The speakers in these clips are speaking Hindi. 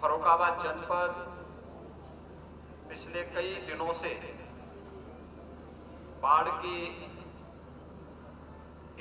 फर्रुखाबाद जनपद पिछले कई दिनों से बाढ़ की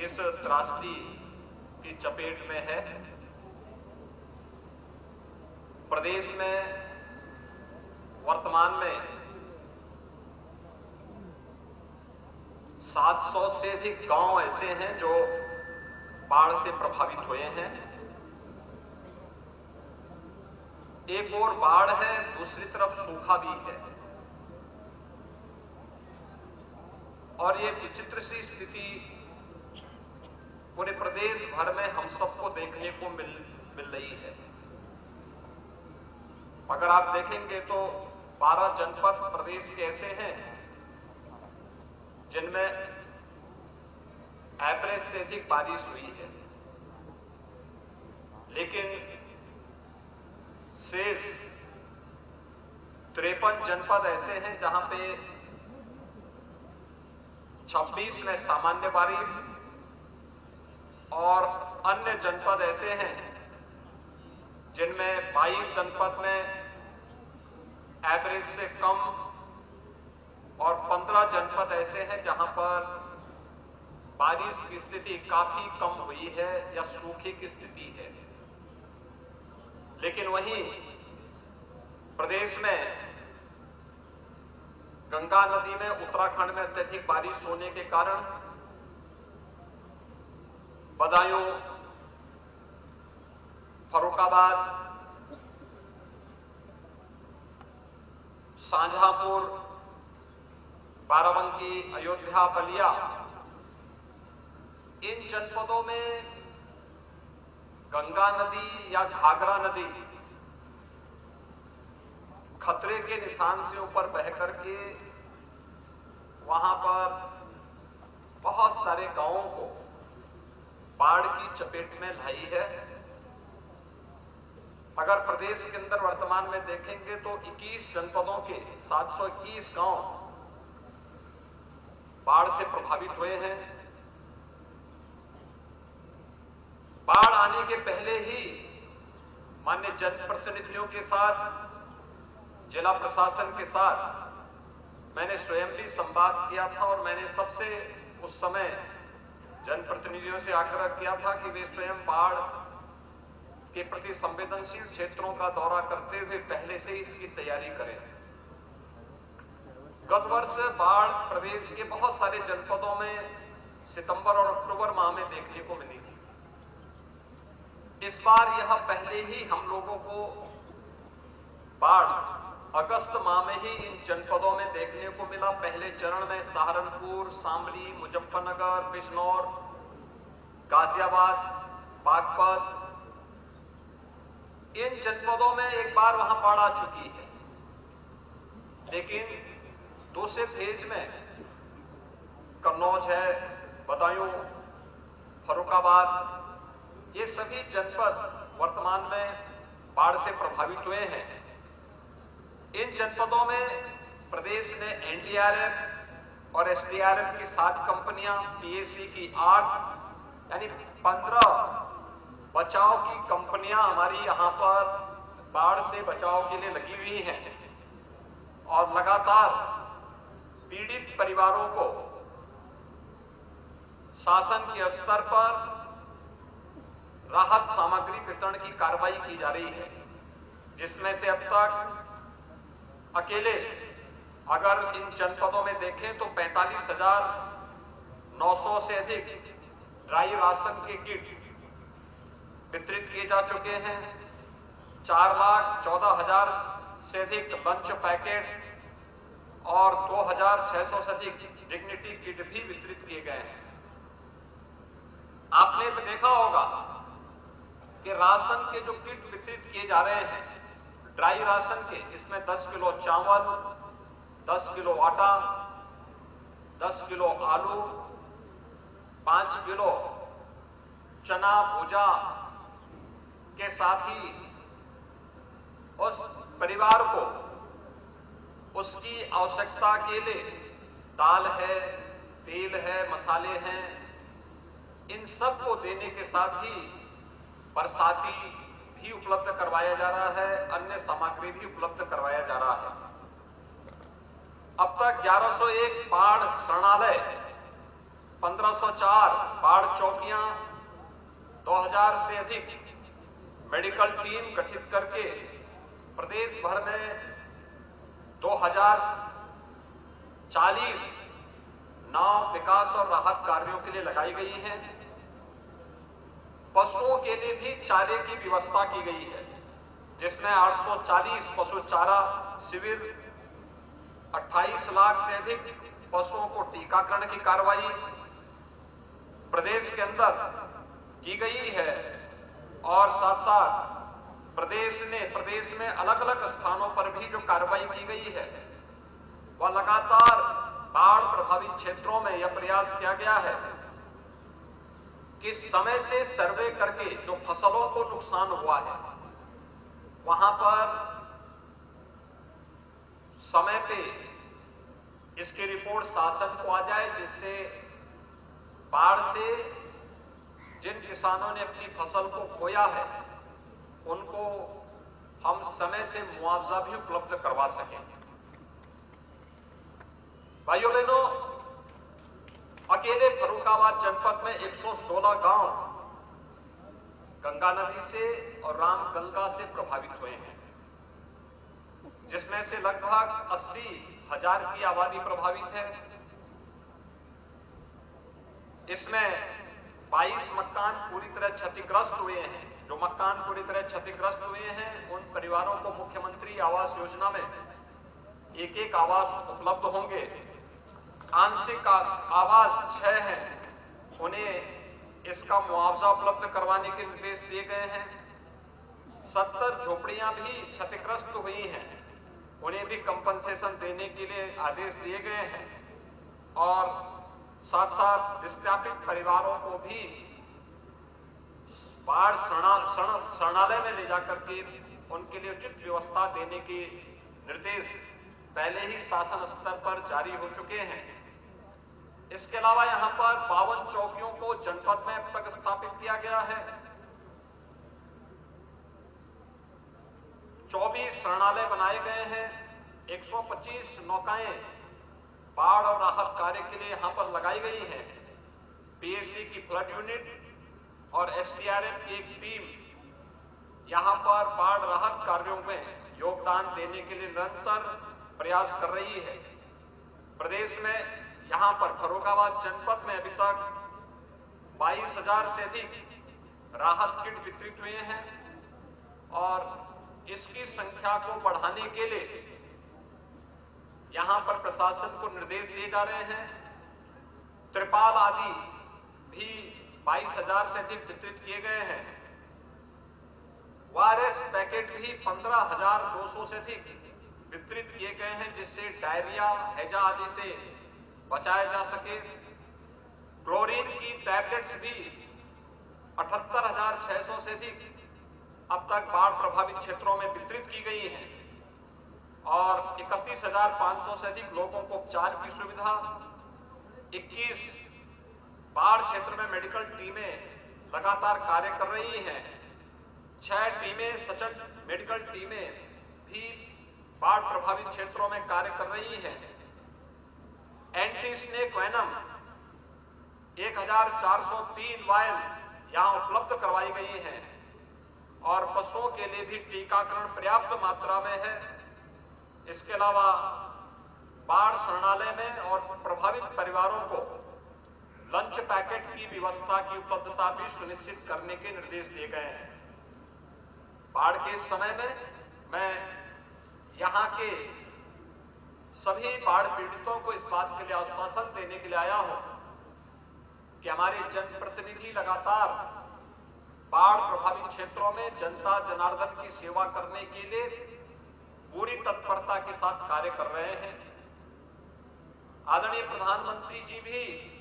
इस त्रासदी की चपेट में है। प्रदेश में वर्तमान में 700 से अधिक गांव ऐसे हैं जो बाढ़ से प्रभावित हुए हैं। एक और बाढ़ है, दूसरी तरफ सूखा भी है और ये विचित्र सी स्थिति पूरे प्रदेश भर में हम सबको देखने को मिल रही है। अगर आप देखेंगे तो 12 जनपद प्रदेश के ऐसे हैं जिनमें एवरेज से अधिक बारिश हुई है, लेकिन शेष 53 जनपद ऐसे हैं जहां पे 26 में सामान्य बारिश और अन्य जनपद ऐसे हैं जिनमें 22 जनपद में एवरेज से कम और 15 जनपद ऐसे हैं जहां पर बारिश की स्थिति काफी कम हुई है या सूखे की स्थिति है। लेकिन वहीं प्रदेश में गंगा नदी में उत्तराखंड में अत्यधिक बारिश होने के कारण बदायूं, फर्रुखाबाद, शाहजहांपुर, बाराबंकी, अयोध्या, बलिया, इन जनपदों में गंगा नदी या घाघरा नदी खतरे के निशान से ऊपर बह करके वहां पर बहुत सारे गांवों को बाढ़ की चपेट में लाई है। अगर प्रदेश के अंदर वर्तमान में देखेंगे तो 21 जनपदों के 721 गांव बाढ़ से प्रभावित हुए हैं। बाढ़ आने के पहले ही माननीय जनप्रतिनिधियों के साथ, जिला प्रशासन के साथ मैंने स्वयं भी संवाद किया था और मैंने सबसे उस समय जनप्रतिनिधियों से आग्रह किया था कि वे स्वयं बाढ़ के प्रति संवेदनशील क्षेत्रों का दौरा करते हुए पहले से ही इसकी तैयारी करें। गत वर्ष बाढ़ प्रदेश के बहुत सारे जनपदों में सितंबर और अक्टूबर माह में देखने को मिली थी। इस बार यह पहले ही हम लोगों को बाढ़ अगस्त माह में ही इन जनपदों में देखने को मिला। पहले चरण में सहारनपुर, शामली, मुजफ्फरनगर, बिजनौर, गाजियाबाद, बागपत, इन जनपदों में एक बार वहां बाढ़ आ चुकी है। लेकिन दूसरे फेज में कन्नौज है, बदायूं, फर्रुखाबाद, ये सभी जनपद वर्तमान में बाढ़ से प्रभावित हुए हैं। इन जनपदों में प्रदेश ने एनडीआरएफ और एसडीआरएफ की 7 कंपनियां, पीएसी की 8, यानी 15 बचाव की कंपनियां हमारी यहां पर बाढ़ से बचाव के लिए लगी हुई हैं और लगातार पीड़ित परिवारों को शासन के स्तर पर राहत सामग्री वितरण की कार्रवाई की जा रही है, जिसमें से अब तक अकेले अगर इन जनपदों में देखें तो 45,900 से अधिक ड्राई राशन के किट वितरित किए जा चुके हैं। 4,14,000 से अधिक लंच पैकेट और 2,600 से अधिक डिग्निटी किट भी वितरित किए गए हैं। आपने देखा होगा कि राशन के जो किट वितरित किए जा रहे हैं ड्राई राशन के, इसमें 10 किलो चावल, 10 किलो आटा, 10 किलो आलू, 5 किलो चना भुजा के साथ ही उस परिवार को उसकी आवश्यकता के लिए दाल है, तेल है, मसाले हैं, इन सब को देने के साथ ही बरसाती भी उपलब्ध करवाया जा रहा है, अन्य सामग्री भी उपलब्ध करवाया जा रहा है। अब तक 1101 बाढ़ शरणालय, 1504 बाढ़ चौकियां, 2000 से अधिक मेडिकल टीम गठित करके प्रदेश भर में 2040 नाव विकास और राहत कार्यों के लिए लगाई गई हैं। पशुओं के लिए भी चारे की व्यवस्था की गई है, जिसमें 840 पशु चारा शिविर, 28 लाख से अधिक पशुओं को टीकाकरण की कार्रवाई प्रदेश के अंदर की गई है। और साथ साथ प्रदेश में अलग अलग स्थानों पर भी जो कार्रवाई की गई है, वह लगातार बाढ़ प्रभावित क्षेत्रों में यह प्रयास किया गया है कि समय से सर्वे करके जो फसलों को नुकसान हुआ है, वहां पर समय पे इसकी रिपोर्ट शासन को आ जाए, जिससे बाढ़ से जिन किसानों ने अपनी फसल को खोया है, उनको हम समय से मुआवजा भी उपलब्ध करवा सकें। भाइयों बहनों, अकेले फर्रुखाबाद जनपद में 116 गांव गंगा नदी से और रामगंगा से प्रभावित हुए हैं, जिसमें से लगभग 80,000 की आबादी प्रभावित है। इसमें 22 मकान पूरी तरह क्षतिग्रस्त हुए हैं। जो मकान पूरी तरह क्षतिग्रस्त हुए हैं, उन परिवारों को मुख्यमंत्री आवास योजना में एक आवास उपलब्ध होंगे। आंशिक आवास 6 हैं, उन्हें इसका मुआवजा उपलब्ध करवाने के निर्देश दिए गए हैं। 70 झोपड़ियां भी क्षतिग्रस्त हुई हैं, उन्हें भी कंपनसेशन देने के लिए आदेश दिए गए हैं। और साथ साथ विस्थापित परिवारों को भी बाढ़ शरणालय में ले जाकर के उनके लिए उचित व्यवस्था देने के निर्देश पहले ही शासन स्तर पर जारी हो चुके हैं। इसके अलावा यहां पर 52 चौकियों को जनपद में अब तक स्थापित किया गया है। 24 शरणालय बनाए गए हैं। 125 नौकाएं बाढ़ और राहत कार्य के लिए यहां पर लगाई गई हैं। पीएससी की फ्लड यूनिट और एसडीआरएफ की एक टीम यहां पर बाढ़ राहत कार्यों में योगदान देने के लिए निरंतर प्रयास कर रही है। प्रदेश में यहां पर फर्रुखाबाद जनपद में अभी तक 22,000 से अधिक राहत किट वितरित हुए हैं और इसकी संख्या को बढ़ाने के लिए यहां पर प्रशासन को निर्देश दिए जा रहे हैं। त्रिपाल आदि भी 22,000 से अधिक वितरित किए गए हैं। वायरस पैकेट भी 15,200 से अधिक वितरित किए गए हैं, जिससे डायरिया, हैजा आदि से बचाया जा सके। क्लोरीन की टैबलेट्स भी 78,600 से अधिक अब तक बाढ़ प्रभावित क्षेत्रों में वितरित की गई हैं और 31,500 से अधिक लोगों को उपचार की सुविधा। 21 बाढ़ क्षेत्र में मेडिकल टीमें लगातार कार्य कर रही हैं। 6 टीमें सचल मेडिकल टीमें भी बाढ़ प्रभावित क्षेत्रों में कार्य कर रही हैं। एंटी स्नेक वेनम 1,403 वायल यहां उपलब्ध करवाई गई हैं और पशुओं के लिए भी टीकाकरण पर्याप्त मात्रा में है। इसके अलावा बाढ़ शरणालय में और प्रभावित परिवारों को लंच पैकेट की व्यवस्था की उपलब्धता भी सुनिश्चित करने के निर्देश दिए गए हैं। बाढ़ के समय में मैं यहां के सभी बाढ़ पीड़ितों को इस बात के लिए आश्वासन देने के लिए आया हूं कि हमारे जनप्रतिनिधि लगातार बाढ़ प्रभावित क्षेत्रों में जनता जनार्दन की सेवा करने के लिए पूरी तत्परता के साथ कार्य कर रहे हैं। आदरणीय प्रधानमंत्री जी भी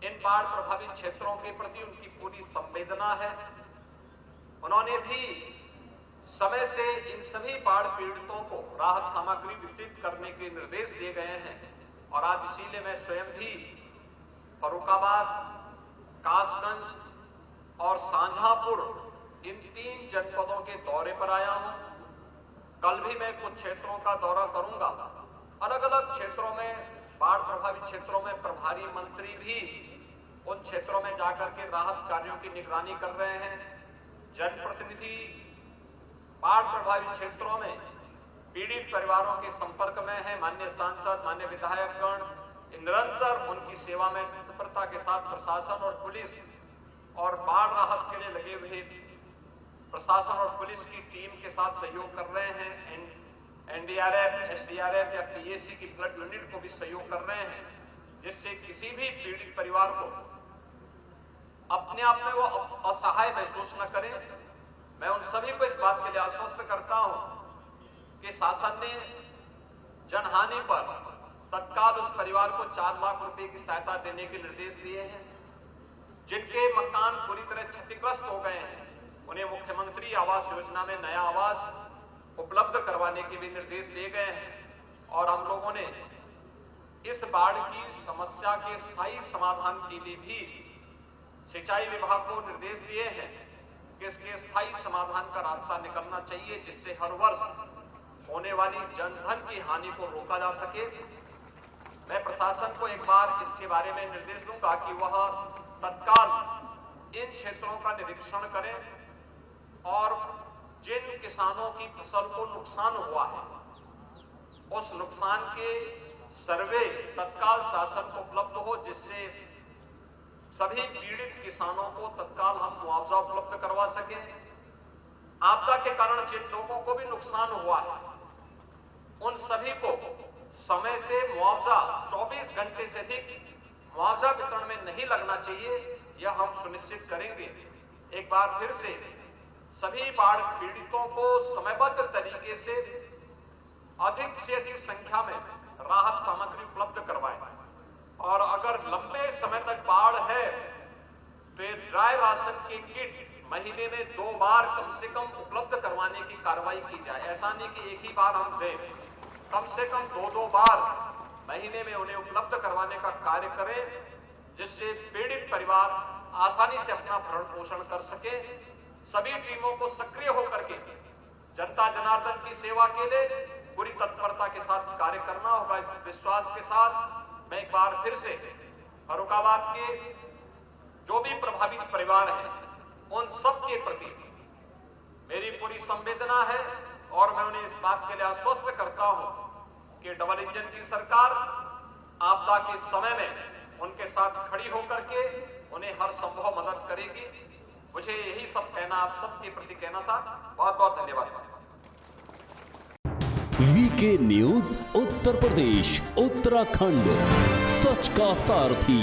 इन बाढ़ प्रभावित क्षेत्रों के प्रति उनकी पूरी संवेदना है। उन्होंने भी समय से इन सभी बाढ़ पीड़ितों को राहत सामग्री वितरित करने के निर्देश दिए गए हैं और आज इसीलिए मैं स्वयं भी फर्रुखाबाद, कासगंज और शाहजहांपुर इन 3 जनपदों के दौरे पर आया हूं। कल भी मैं कुछ क्षेत्रों का दौरा करूंगा। अलग अलग क्षेत्रों में, बाढ़ प्रभावित क्षेत्रों में प्रभारी मंत्री भी उन क्षेत्रों में जाकर के राहत कार्यों की निगरानी कर रहे हैं। जनप्रतिनिधि बाढ़ प्रभावित क्षेत्रों में पीड़ित परिवारों के संपर्क में है। माननीय सांसद, माननीय विधायकगण निरंतर उनकी सेवा में तत्परता के साथ प्रशासन और पुलिस और बाढ़ राहत के लिए लगे हुए प्रशासन और पुलिस की टीम के साथ सहयोग कर रहे हैं। एनडीआरएफ, एसडीआरएफ या पीएसी की फ्लड यूनिट को भी सहयोग कर रहे हैं, जिससे किसी भी पीड़ित परिवार को अपने आप में वो असहाय महसूस न करें। मैं उन सभी को इस बात के लिए आश्वस्त करता हूं कि शासन ने जनहानि पर तत्काल उस परिवार को 4 लाख रुपए की सहायता देने के निर्देश दिए हैं। जिनके मकान पूरी तरह क्षतिग्रस्त हो गए हैं, उन्हें मुख्यमंत्री आवास योजना में नया आवास उपलब्ध करवाने के भी निर्देश दिए गए हैं। और हम लोगों ने इस बाढ़ की समस्या के स्थायी समाधान के लिए भी सिंचाई विभाग को निर्देश दिए हैं कि इसके स्थायी समाधान का रास्ता निकलना चाहिए, जिससे हर वर्ष होने वाली जनधन की हानि को रोका जा सके। मैं प्रशासन को एक बार इसके बारे में निर्देश दूंगा कि वह तत्काल इन क्षेत्रों का निरीक्षण करें और जिन किसानों की फसल को नुकसान हुआ है, उस नुकसान के सर्वे तत्काल शासन को उपलब्ध हो, जिससे सभी पीड़ित किसानों को तत्काल हम मुआवजा उपलब्ध करवा सकें। आपदा के कारण जिन लोगों को भी नुकसान हुआ है, उन सभी को समय से मुआवजा 24 घंटे से अधिक मुआवजा वितरण में नहीं लगना चाहिए, यह हम सुनिश्चित करेंगे। एक बार फिर से सभी बाढ़ पीड़ितों को समयबद्ध तरीके से अधिक संख्या में राहत सामग्री उपलब्ध करवाएं। और अगर लंबे समय तक बाढ़ है तो ड्राई राशन की किट महीने में 2 बार कम से कम उपलब्ध करवाने की कार्रवाई की जाए। ऐसा नहीं कि एक ही बार हम दें, कम से कम 2-2 बार महीने में उन्हें उपलब्ध करवाने का कार्य करें, जिससे पीड़ित परिवार आसानी से अपना भरण पोषण कर सके। सभी टीमों को सक्रिय होकर के जनता जनार्दन की सेवा के लिए पूरी तत्परता के साथ कार्य करना होगा। इस विश्वास के साथ मैं एक बार फिर से फर्रुखाबाद के जो भी प्रभावित परिवार हैं, उन सब के प्रति मेरी पूरी संवेदना है और मैं उन्हें इस बात के लिए आश्वस्त करता हूं कि डबल इंजन की सरकार आपदा के समय में उनके साथ खड़ी होकर के उन्हें हर संभव मदद करेगी। मुझे यही सब कहना, आप सबके प्रति कहना था। बहुत बहुत धन्यवाद। वीके न्यूज उत्तर प्रदेश उत्तराखंड, सच का सारथी।